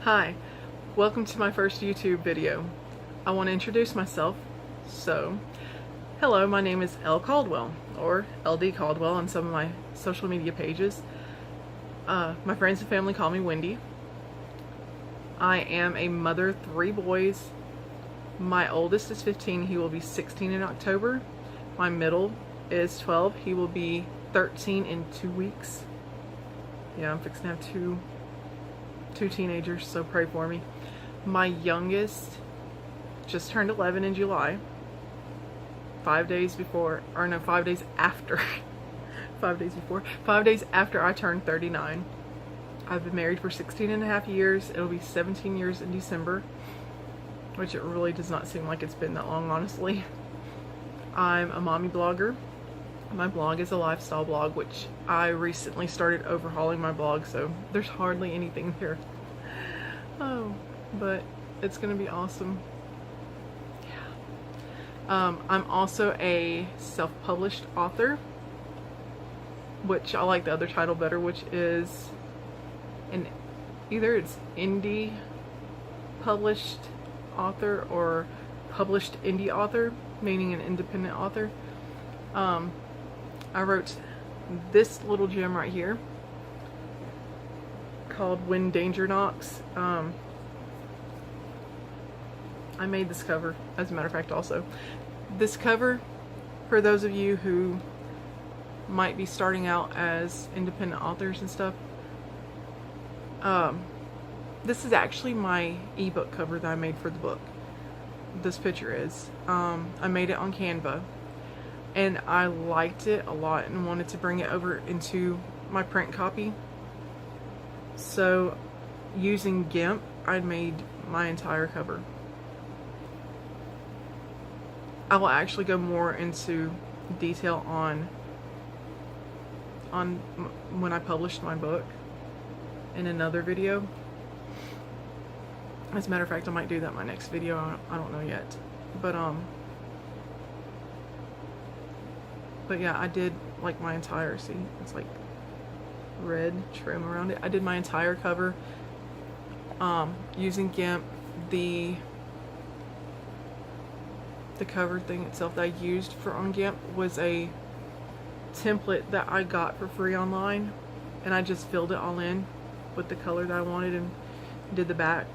Hi, welcome to my first YouTube video. I want to introduce myself. So, hello, my name is Elle Caldwell, or LD Caldwell on some of my social media pages. My friends and family call me Wendy. I am a mother of 3 boys. My oldest is 15, he will be 16 in October. My middle is 12, he will be 13 in 2 weeks. Yeah, I'm fixing to have two teenagers, so pray for me. My youngest just turned 11 in July. 5 days after 5 days after I turned 39. I've been married for 16 and a half years. It'll be 17 years in December, which it really does not seem like it's been that long, honestly. I'm a mommy blogger. My blog is a lifestyle blog, which I recently started overhauling my blog, so there's hardly anything there. Oh, but it's gonna be awesome. Yeah. I'm also a self-published author, which I like the other title better, which is either it's indie published author or published indie author, meaning an independent author. I wrote this little gem right here called When Danger Knocks. I made this cover, as a matter of fact, also. This cover, for those of you who might be starting out as independent authors and stuff, this is actually my ebook cover that I made for the book. This picture is. I made it on Canva. And I liked it a lot and wanted to bring it over into my print copy. So, using GIMP, I made my entire cover. I will actually go more into detail on when I published my book in another video. As a matter of fact, I might do that in my next video. I don't know yet. But yeah, I did like my entire, see, it's like red trim around it. I did my entire cover using GIMP. The cover thing itself that I used for on GIMP was a template that I got for free online, and I just filled it all in with the color that I wanted and did the back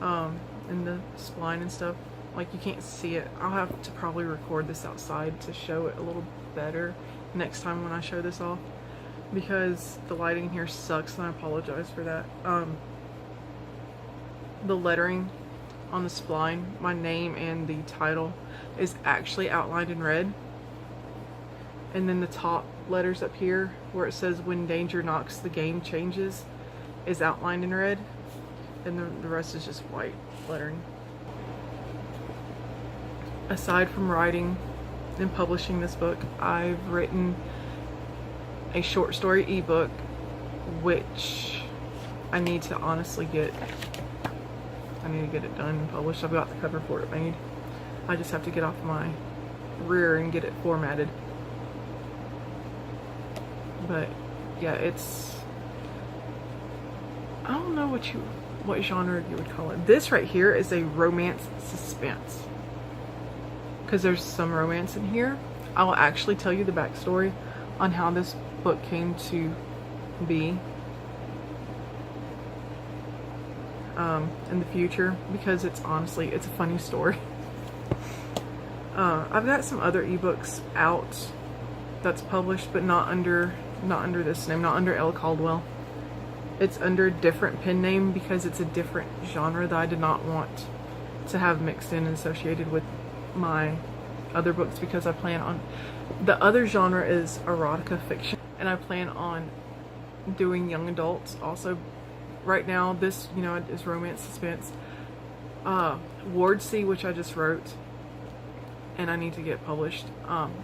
and the spline and stuff. Like, you can't see it. I'll have to probably record this outside to show it a little better next time when I show this off, because the lighting here sucks, and I apologize for that. The lettering on the spline, my name and the title, is actually outlined in red, and then the top letters up here where it says "When Danger Knocks, the Game Changes" is outlined in red, and the rest is just white lettering. Aside from writing and publishing this book, I've written a short story ebook, which I need to honestly get. I need to get it done and published. I've got the cover for it made. I just have to get off my rear and get it formatted. But yeah, it's, I don't know what genre you would call it. This right here is a romance suspense, because there's some romance in here. I will actually tell you the backstory on how this book came to be in the future, because it's honestly, it's a funny story. I've got some other ebooks out that's published, but not under this name, not under Elle Caldwell. It's under a different pen name because it's a different genre that I did not want to have mixed in and associated with my other books, because I plan on, the other genre is erotica fiction, and I plan on doing young adults also. Right now, this, you know, is romance suspense. Ward C, which I just wrote and I need to get published,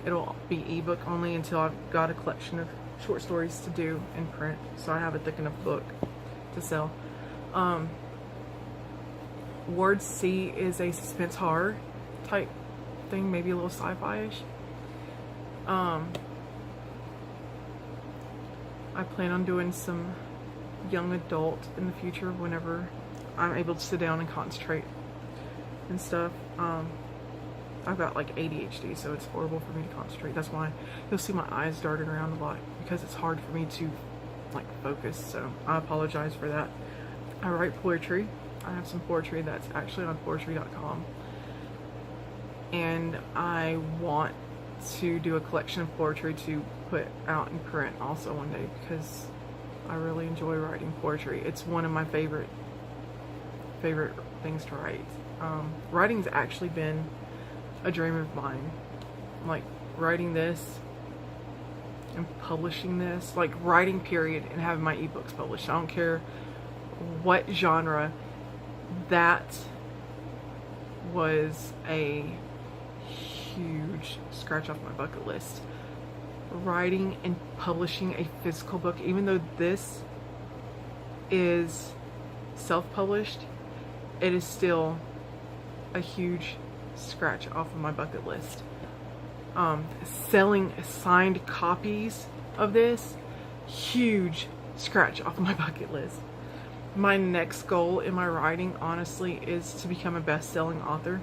it'll be ebook only until I've got a collection of short stories to do in print, so I have a thick enough book to sell. Ward C is a suspense horror type thing, maybe a little sci-fi-ish. I plan on doing some young adult in the future whenever I'm able to sit down and concentrate and stuff. I've got like ADHD, so it's horrible for me to concentrate. That's why you'll see my eyes darting around a lot, because it's hard for me to like focus. So I apologize for that. I write poetry. I have some poetry that's actually on poetry.com, and I want to do a collection of poetry to put out in print also one day, because I really enjoy writing poetry. It's one of my favorite things to write. Writing's actually been a dream of mine. Like writing this and publishing this, like writing period, and having my ebooks published. I don't care what genre. That was a huge scratch off my bucket list. Writing and publishing a physical book, even though this is self-published, it is still a huge scratch off of my bucket list. Selling signed copies of this, huge scratch off of my bucket list. My next goal in my writing, honestly, is to become a best-selling author.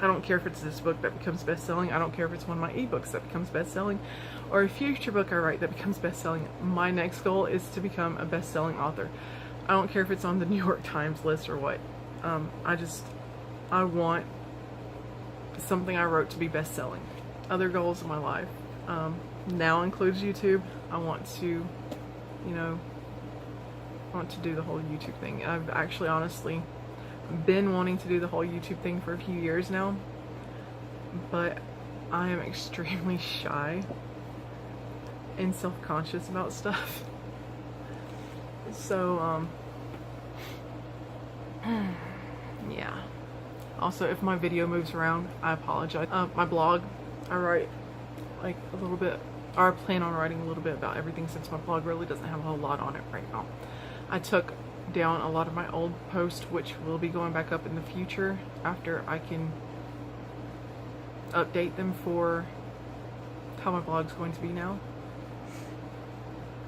I don't care if it's this book that becomes best-selling. I don't care if it's one of my ebooks that becomes best-selling, or a future book I write that becomes best-selling. My next goal is to become a best-selling author. I don't care if it's on the New York Times list or what. I want something I wrote to be best-selling. Other goals in my life now includes YouTube. I want to, do the whole YouTube thing. I've actually honestly been wanting to do the whole YouTube thing for a few years now, but I am extremely shy and self-conscious about stuff. So yeah. Also, if my video moves around, I apologize. My blog, I write like a little bit, or I plan on writing a little bit about everything, since my blog really doesn't have a whole lot on it right now. I took down a lot of my old posts, which will be going back up in the future after I can update them for how my blog's going to be now.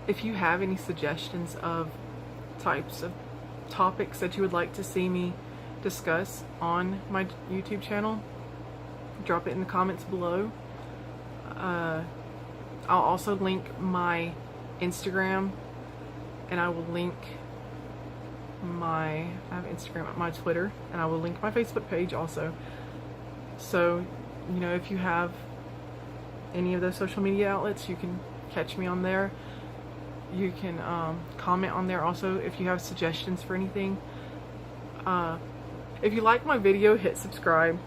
If you have any suggestions of types of topics that you would like to see me discuss on my YouTube channel, drop it in the comments below. I'll also link my Instagram, and I will link I have Instagram, my Twitter, and I will link my Facebook page also. So, if you have any of those social media outlets, you can catch me on there. You can comment on there also if you have suggestions for anything. If you like my video, hit subscribe.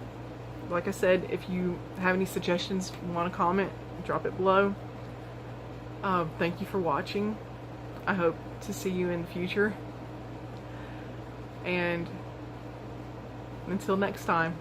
Like I said, if you have any suggestions, want to comment, drop it below. Thank you for watching. I hope to see you in the future. And until next time.